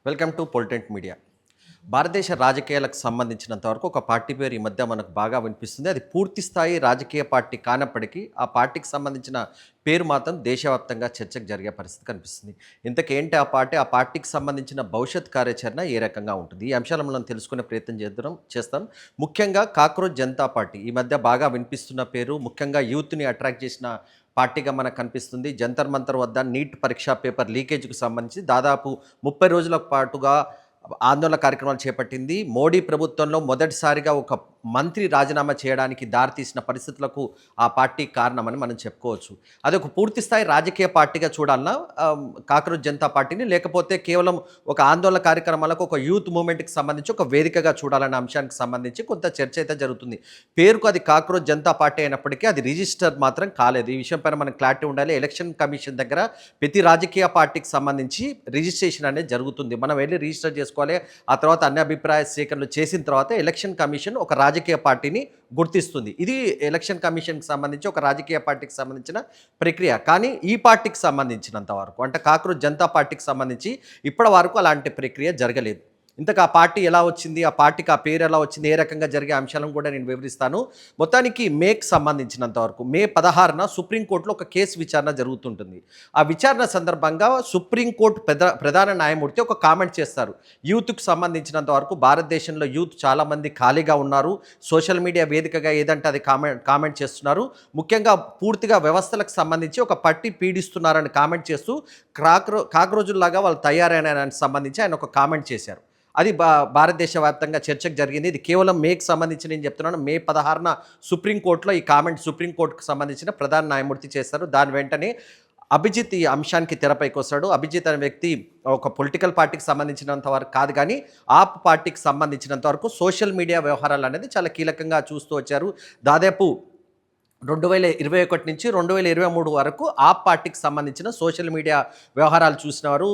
Welcome to పొలిటెంట్ media. భారతదేశ రాజకీయాలకు సంబంధించినంత వరకు ఒక పార్టీ పేరు ఈ మధ్య మనకు బాగా వినిపిస్తుంది. అది పూర్తి స్థాయి రాజకీయ పార్టీ కానప్పటికీ ఆ పార్టీకి సంబంధించిన పేరు మాత్రం దేశవ్యాప్తంగా చర్చకు జరిగే పరిస్థితి కనిపిస్తుంది. ఇంతకేంటి ఆ పార్టీ, ఆ పార్టీకి సంబంధించిన భవిష్యత్ కార్యాచరణ ఏ రకంగా ఉంటుంది? ఈ అంశాలను మనం తెలుసుకునే ప్రయత్నం చేస్తాం. ముఖ్యంగా కాక్రోచ్ జనతా పార్టీ ఈ మధ్య బాగా వినిపిస్తున్న పేరు, ముఖ్యంగా యూత్‌ని అట్రాక్ట్ చేసిన పార్టీగా మనకు కనిపిస్తుంది. జంతర్ మంతర్ వద్ద నీట్ పరీక్షా పేపర్ లీకేజ్‌కు సంబంధించి దాదాపు 30 రోజుల పాటుగా ఆందోళన కార్యక్రమాలు చేపట్టింది. మోడీ ప్రభుత్వంలో మొదటిసారిగా ఒక మంత్రి రాజీనామా చేయడానికి దారితీసిన పరిస్థితులకు ఆ పార్టీ కారణమని మనం చెప్పుకోవచ్చు. అదొక పూర్తి స్థాయి రాజకీయ పార్టీగా చూడాలన్నా కాక్రోచ్ జనతా పార్టీని, లేకపోతే కేవలం ఒక ఆందోళన కార్యక్రమాలకు, ఒక యూత్ మూవ్‌మెంట్‌కి సంబంధించి ఒక వేదికగా చూడాలనే అంశానికి సంబంధించి కొంత చర్చ అయితే జరుగుతుంది. పేరుకు అది కాక్రోచ్ జనతా పార్టీ అయినప్పటికీ అది రిజిస్టర్ మాత్రం కాలేదు. ఈ విషయం పైన మనకు క్లారిటీ ఉండాలి. ఎలక్షన్ కమిషన్ దగ్గర ప్రతి రాజకీయ పార్టీకి సంబంధించి రిజిస్ట్రేషన్ అనేది జరుగుతుంది. మనం వెళ్ళి రిజిస్టర్ చేసుకోవాలి. ఆ తర్వాత అన్ని అభిప్రాయ సేకరణలు చేసిన తర్వాత ఎలక్షన్ కమిషన్ ఒక రాజకీయ పార్టీని గుర్తిస్తుంది. ఇది ఎలక్షన్ కమిషన్‌కి సంబంధించి ఒక రాజకీయ పార్టీకి సంబంధించిన ప్రక్రియ. కానీ ఈ పార్టీకి సంబంధించినంత వరకు, అంటే కాక్రోచ్ జనతా పార్టీకి సంబంధించి ఇప్పటి వరకు అలాంటి ప్రక్రియ జరగలేదు. ఇంతకు ఆ పార్టీ ఎలా వచ్చింది, ఆ పార్టీకి ఆ పేరు ఎలా వచ్చింది, ఏ రకంగా జరిగే అంశాలను కూడా నేను వివరిస్తాను. మొత్తానికి మేకి సంబంధించినంత వరకు మే 16న సుప్రీంకోర్టులో ఒక కేసు విచారణ జరుగుతుంటుంది. ఆ విచారణ సందర్భంగా సుప్రీంకోర్టు ప్రధాన న్యాయమూర్తి ఒక కామెంట్ చేస్తారు. యూత్‌కు సంబంధించినంత వరకు భారతదేశంలో యూత్ చాలామంది ఖాళీగా ఉన్నారు. సోషల్ మీడియా వేదికగా ఏదంటే అది కామెంట్ చేస్తున్నారు. ముఖ్యంగా పూర్తిగా వ్యవస్థలకు సంబంధించి ఒక పట్టి పీడిస్తున్నారని కామెంట్ చేస్తూ కాక్రోజుల్లాగా వాళ్ళు తయారైనారని సంబంధించి ఆయన ఒక కామెంట్ చేశారు. అది భారతదేశ వ్యాప్తంగా చర్చకు జరిగింది. ఇది కేవలం మేకి సంబంధించి నేను చెప్తున్నాను. మే 16న సుప్రీంకోర్టులో ఈ కామెంట్ సుప్రీంకోర్టుకు సంబంధించిన ప్రధాన న్యాయమూర్తి చేస్తారు. దాని వెంటనే అభిజిత్ ఈ అంశానికి తెరపైకి వస్తాడు. అభిజిత్ అనే వ్యక్తి ఒక పొలిటికల్ పార్టీకి సంబంధించినంత వరకు కాదు, కానీ ఆప్ పార్టీకి సంబంధించినంత వరకు సోషల్ మీడియా వ్యవహారాలు అనేది చాలా కీలకంగా చూస్తూ వచ్చారు. దాదాపు 2021 నుంచి 2023 వరకు ఆప్ పార్టీకి సంబంధించిన సోషల్ మీడియా వ్యవహారాలు చూసినవారు.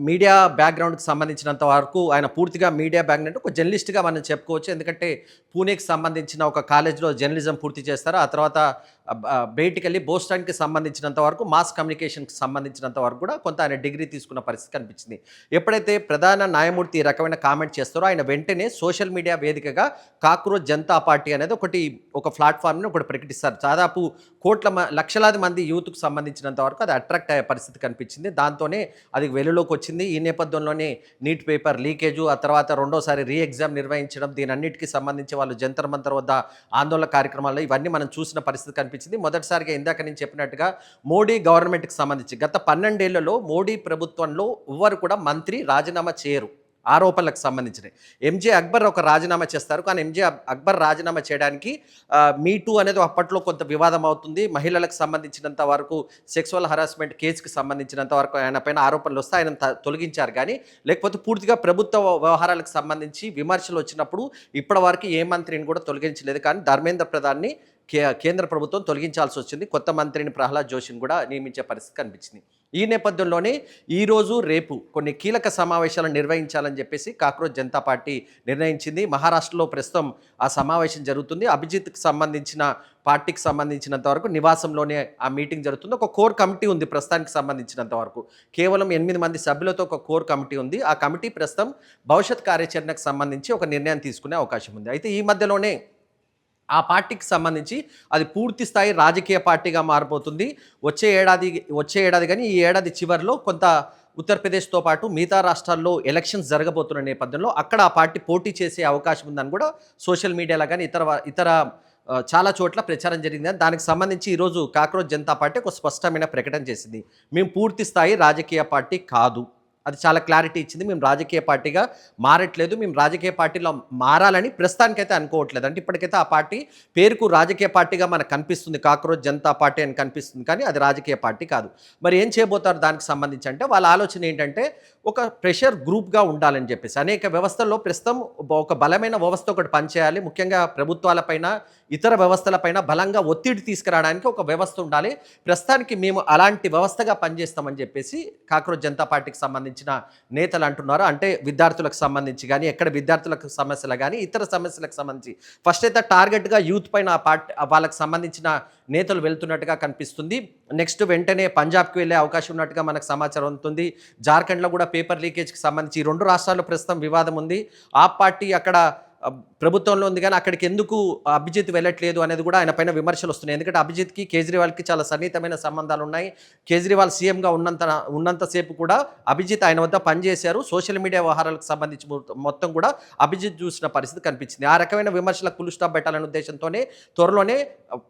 మీడియా బ్యాక్గ్రౌండ్కి సంబంధించినంత వరకు ఆయన పూర్తిగా మీడియా బ్యాక్గ్రౌండ్ ఒక జర్నలిస్ట్గా మనం చెప్పుకోవచ్చు. ఎందుకంటే పూణేకి సంబంధించిన ఒక కాలేజ్లో జర్నలిజం పూర్తి చేస్తారు. ఆ తర్వాత బయటికి వెళ్ళి బోస్టన్కి సంబంధించినంత వరకు మాస్ కమ్యూనికేషన్కి సంబంధించినంత వరకు కూడా కొంత ఆయన డిగ్రీ తీసుకున్న పరిస్థితి కనిపించింది. ఎప్పుడైతే ప్రధాన న్యాయమూర్తి ఈ రకమైన కామెంట్ చేస్తారో ఆయన వెంటనే సోషల్ మీడియా వేదికగా కాక్రోచ్ జనతా పార్టీ అనేది ఒక ప్లాట్ఫామ్ని ఒకటి ప్రకటిస్తారు. దాదాపు లక్షలాది మంది యూత్కు సంబంధించినంత వరకు అది అట్రాక్ట్ అయ్యే పరిస్థితి కనిపించింది. దాంతోనే అది వెలుగులోకి వచ్చింది. ఈ నేపథ్యంలోనే నీట్ పేపర్ లీకేజు, ఆ తర్వాత రెండోసారి రీ ఎగ్జామ్ నిర్వహించడం, దీనన్నిటికీ సంబంధించి వాళ్ళు జంతర్ మంతర్ వద్ద ఆందోళన కార్యక్రమాల్లో ఇవన్నీ మనం చూసిన పరిస్థితి కనిపించింది. మొదటిసారిగా ఇందాక నేను చెప్పినట్టుగా మోడీ గవర్నమెంట్కి సంబంధించి గత 12 ఏళ్లలో మోడీ ప్రభుత్వంలో ఎవ్వరు కూడా మంత్రి రాజీనామా చేయరు. ఆరోపణలకు సంబంధించినవి. ఎంజే అక్బర్ ఒక రాజీనామా చేస్తారు. కానీ ఎంజే అక్బర్ రాజీనామా చేయడానికి మీ టూ అనేది అప్పట్లో కొంత వివాదం అవుతుంది. మహిళలకు సంబంధించినంత వరకు సెక్సువల్ హరాస్మెంట్ కేసుకి సంబంధించినంత వరకు ఆయన పైన ఆరోపణలు వస్తే ఆయన తొలగించారు. కానీ లేకపోతే పూర్తిగా ప్రభుత్వ వ్యవహారాలకు సంబంధించి విమర్శలు వచ్చినప్పుడు ఇప్పటి వరకు ఏ మంత్రిని కూడా తొలగించలేదు. కానీ ధర్మేంద్ర ప్రధాన్ని కేంద్ర ప్రభుత్వం తొలగించాల్సి వచ్చింది. కొత్త మంత్రిని ప్రహ్లాద్ జోషిని కూడా నియమించే పరిస్థితి కనిపించింది. ఈ నేపథ్యంలోనే ఈరోజు రేపు కొన్ని కీలక సమావేశాలను నిర్వహించాలని చెప్పేసి కాక్రోచ్ జనతా పార్టీ నిర్ణయించింది. మహారాష్ట్రలో ప్రస్తుతం ఆ సమావేశం జరుగుతుంది. అభిజిత్కి సంబంధించిన పార్టీకి సంబంధించినంత వరకు నివాసంలోనే ఆ మీటింగ్ జరుగుతుంది. ఒక కోర్ కమిటీ ఉంది ప్రస్తుతానికి సంబంధించినంత వరకు. కేవలం 8 మంది సభ్యులతో ఒక కోర్ కమిటీ ఉంది. ఆ కమిటీ ప్రస్తుతం భవిష్యత్ కార్యాచరణకు సంబంధించి ఒక నిర్ణయం తీసుకునే అవకాశం ఉంది. అయితే ఈ మధ్యలోనే ఆ పార్టీకి సంబంధించి అది పూర్తి స్థాయి రాజకీయ పార్టీగా మారిపోతుంది. వచ్చే ఏడాది కానీ ఈ ఏడాది చివరిలో కొంత ఉత్తరప్రదేశ్తో పాటు మిగతా రాష్ట్రాల్లో ఎలక్షన్స్ జరగబోతున్న నేపథ్యంలో అక్కడ ఆ పార్టీ పోటీ చేసే అవకాశం ఉందని కూడా సోషల్ మీడియాలో కానీ ఇతర చాలా చోట్ల ప్రచారం జరిగింది. దానికి సంబంధించి ఈరోజు కాక్రోచ్ జనతా పార్టీ ఒక స్పష్టమైన ప్రకటన చేసింది. మేము పూర్తి స్థాయి రాజకీయ పార్టీ కాదు, అది చాలా క్లారిటీ ఇచ్చింది. మేము రాజకీయ పార్టీగా మారట్లేదు, మేము రాజకీయ పార్టీలో మారాలని ప్రస్తుతానికైతే అనుకోవట్లేదు. అంటే ఇప్పటికైతే ఆ పార్టీ పేరుకు రాజకీయ పార్టీగా మనకు కనిపిస్తుంది, కాక్రోచ్ జనతా పార్టీ అని కనిపిస్తుంది, కానీ అది రాజకీయ పార్టీ కాదు. మరి ఏం చేయబోతారు దానికి సంబంధించి అంటే వాళ్ళ ఆలోచన ఏంటంటే ఒక ప్రెషర్ గ్రూప్గా ఉండాలని చెప్పేసి. అనేక వ్యవస్థల్లో ప్రస్తుతం ఒక బలమైన వ్యవస్థ ఒకటి పనిచేయాలి. ముఖ్యంగా ప్రభుత్వాలపైన ఇతర వ్యవస్థలపైన బలంగా ఒత్తిడి తీసుకురావడానికి ఒక వ్యవస్థ ఉండాలి. ప్రస్తుతానికి మేము అలాంటి వ్యవస్థగా పనిచేస్తామని చెప్పేసి కాక్రోచ్ జనతా పార్టీకి సంబంధించిన సంబంధించిన నేతలు అంటున్నారు. అంటే విద్యార్థులకు సంబంధించి కానీ, ఎక్కడ విద్యార్థులకు సమస్యలు కానీ, ఇతర సమస్యలకు సంబంధించి ఫస్ట్ అయితే టార్గెట్గా యూత్ పైన ఆ పార్టీ వాళ్ళకి సంబంధించిన నేతలు వెళ్తున్నట్టుగా కనిపిస్తుంది. నెక్స్ట్ వెంటనే పంజాబ్కి వెళ్ళే అవకాశం ఉన్నట్టుగా మనకు సమాచారం ఉంటుంది. జార్ఖండ్లో కూడా పేపర్ లీకేజ్కి సంబంధించి ఈ 2 రాష్ట్రాల్లో ప్రస్తుతం వివాదం ఉంది. ఆ పార్టీ అక్కడ ప్రభుత్వంలో ఉంది కానీ అక్కడికి ఎందుకు అభిజిత్ వెళ్ళట్లేదు అనేది కూడా ఆయన పైన విమర్శలు వస్తున్నాయి. ఎందుకంటే అభిజిత్కి కేజ్రీవాల్కి చాలా సన్నిహితమైన సంబంధాలు ఉన్నాయి. కేజ్రీవాల్ సీఎంగా ఉన్నంతసేపు కూడా అభిజిత్ ఆయన వద్ద పనిచేశారు. సోషల్ మీడియా వ్యవహారాలకు సంబంధించి మొత్తం కూడా అభిజిత్ చూసిన పరిస్థితి కనిపించింది. ఆ రకమైన విమర్శలకు ఫుల్ స్టాప్ పెట్టాలనే ఉద్దేశంతోనే త్వరలోనే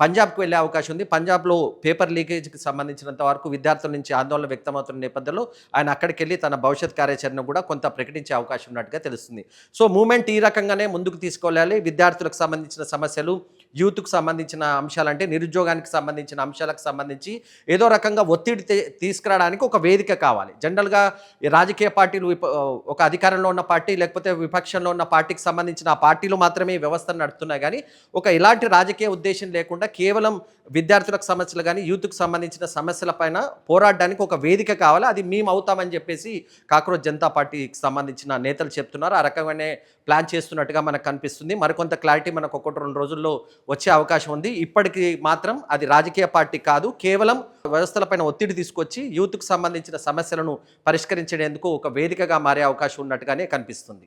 పంజాబ్కి వెళ్ళే అవకాశం ఉంది. పంజాబ్లో పేపర్ లీకేజ్కి సంబంధించినంత వరకు విద్యార్థుల నుంచి ఆందోళన వ్యక్తమవుతున్న నేపథ్యంలో ఆయన అక్కడికి వెళ్ళి తన భవిష్యత్ కార్యాచరణ కూడా కొంత ప్రకటించే అవకాశం ఉన్నట్టుగా తెలుస్తుంది. సో మూమెంట్ ఈ రకంగానే ముందుకు తీసుకెళ్ళాలి. విద్యార్థులకు సంబంధించిన సమస్యలు, యూత్కు సంబంధించిన అంశాలంటే నిరుద్యోగానికి సంబంధించిన అంశాలకు సంబంధించి ఏదో రకంగా ఒత్తిడి తీసుకురావడానికి ఒక వేదిక కావాలి. జనరల్గా ఈ రాజకీయ పార్టీలు ఒక అధికారంలో ఉన్న పార్టీ లేకపోతే విపక్షంలో ఉన్న పార్టీకి సంబంధించిన ఆ పార్టీలు మాత్రమే ఈ వ్యవస్థను నడుపుతున్నాయి. కానీ ఒక ఇలాంటి రాజకీయ ఉద్దేశం లేకుండా కేవలం విద్యార్థులకు సమస్యలు కానీ యూత్కు సంబంధించిన సమస్యల పైన పోరాడడానికి ఒక వేదిక కావాలి. అది మేము అవుతామని చెప్పేసి కాక్రోచ్ జనతా పార్టీకి సంబంధించిన నేతలు చెప్తున్నారు. ఆ రకంగానే ప్లాన్ చేస్తున్నట్టుగా మనకు కనిపిస్తుంది. మరికొంత క్లారిటీ మనకు 1-2 రోజుల్లో వచ్చే అవకాశం ఉంది. ఇప్పటికి మాత్రం అది రాజకీయ పార్టీ కాదు, కేవలం వ్యవస్థలపైన ఒత్తిడి తీసుకొచ్చి యూత్కు సంబంధించిన సమస్యలను పరిష్కరించేందుకు ఒక వేదికగా మారే అవకాశం ఉన్నట్టుగానే కనిపిస్తుంది.